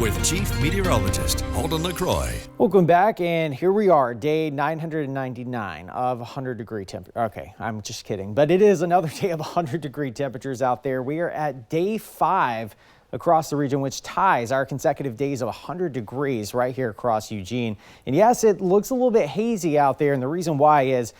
with Chief Meteorologist Holden LaCroix. Welcome back, and here we are, day 999 of 100-degree temperature. Okay, I'm just kidding, but it is another day of 100-degree temperatures out there. We are at day 5 across the region, which ties our consecutive days of 100 degrees right here across Eugene. And yes, it looks a little bit hazy out there, and the reason why is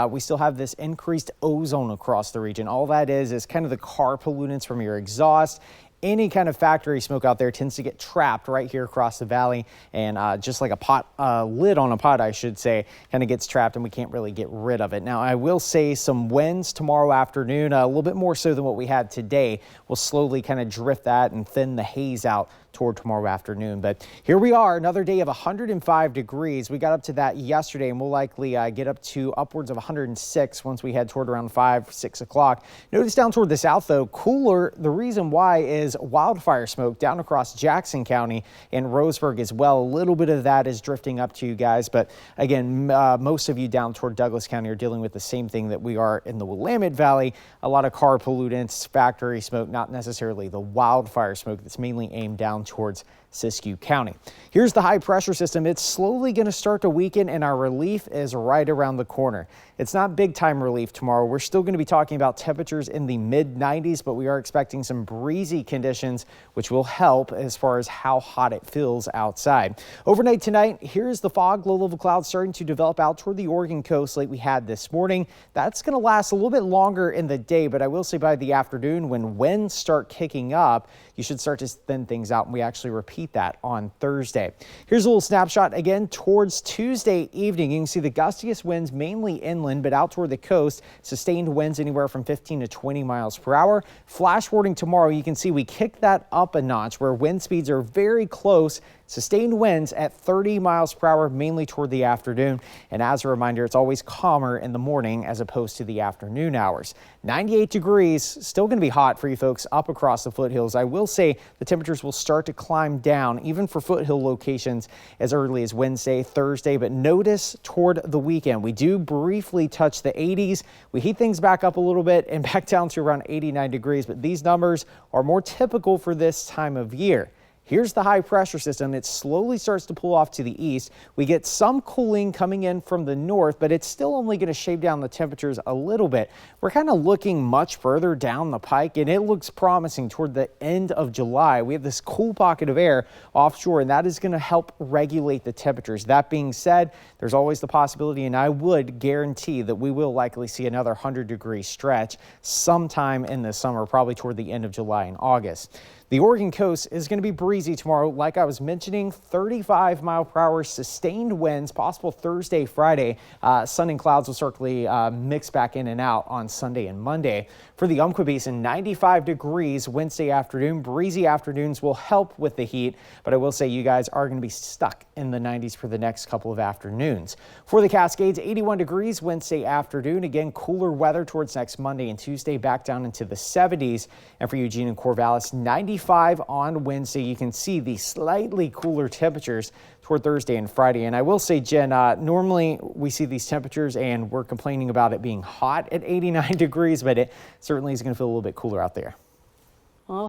we still have this increased ozone across the region. All that is kind of the car pollutants from your exhaust. Any kind of factory smoke out there tends to get trapped right here across the valley, and just like a pot, lid on a pot, I should say, kind of gets trapped, and we can't really get rid of it. Now, I will say some winds tomorrow afternoon, a little bit more so than what we had today. We'll slowly kind of drift that and thin the haze out toward tomorrow afternoon. But here we are, another day of 105 degrees. We got up to that yesterday, and we'll likely get up to upwards of 106 once we head toward around 5, 6 o'clock. Notice down toward the south, though, cooler. The reason why is wildfire smoke down across Jackson County and Roseburg as well. A little bit of that is drifting up to you guys, but again, most of you down toward Douglas County are dealing with the same thing that we are in the Willamette Valley. A lot of car pollutants, factory smoke, not necessarily the wildfire smoke that's mainly aimed down towards Siskiyou County. Here's the high pressure system. It's slowly going to start to weaken, and our relief is right around the corner. It's not big time relief tomorrow. We're still going to be talking about temperatures in the mid 90s, but we are expecting some breezy conditions, which will help as far as how hot it feels outside. Overnight tonight, here's the fog. Low level clouds starting to develop out toward the Oregon coast like we had this morning. That's going to last a little bit longer in the day, but I will say by the afternoon, when winds start kicking up, you should start to thin things out, and we actually repeat that on Thursday. Here's a little snapshot again towards Tuesday evening. You can see the gustiest winds mainly inland, but out toward the coast, sustained winds anywhere from 15 to 20 miles per hour. Flash warning tomorrow. You can see we kick that up a notch where wind speeds are very close. Sustained winds at 30 miles per hour, mainly toward the afternoon. And as a reminder, it's always calmer in the morning as opposed to the afternoon hours. 98 degrees, still going to be hot for you folks up across the foothills. I will say the temperatures will start to climb down, even for foothill locations, as early as Wednesday, Thursday. But notice toward the weekend, we do briefly touch the 80s. We heat things back up a little bit and back down to around 89 degrees. But these numbers are more typical for this time of year. Here's the high pressure system. It slowly starts to pull off to the east. We get some cooling coming in from the north, but it's still only going to shave down the temperatures a little bit. We're kind of looking much further down the pike, and it looks promising toward the end of July. We have this cool pocket of air offshore, and that is going to help regulate the temperatures. That being said, there's always the possibility, and I would guarantee that we will likely see another 100-degree stretch sometime in the summer, probably toward the end of July and August. The Oregon coast is going to be breezy tomorrow. Like I was mentioning, 35 mile per hour sustained winds, possible Thursday, Friday. Sun and clouds will certainly mix back in and out on Sunday and Monday. For the Umpqua Basin, 95 degrees Wednesday afternoon. Breezy afternoons will help with the heat, but I will say you guys are going to be stuck in the 90s for the next couple of afternoons. For the Cascades, 81 degrees Wednesday afternoon. Again, cooler weather towards next Monday and Tuesday, back down into the 70s. And for Eugene and Corvallis, 95 on Wednesday. You can see the slightly cooler temperatures toward Thursday and Friday. And I will say, Jen, normally we see these temperatures and we're complaining about it being hot at 89 degrees, but it certainly is going to feel a little bit cooler out there.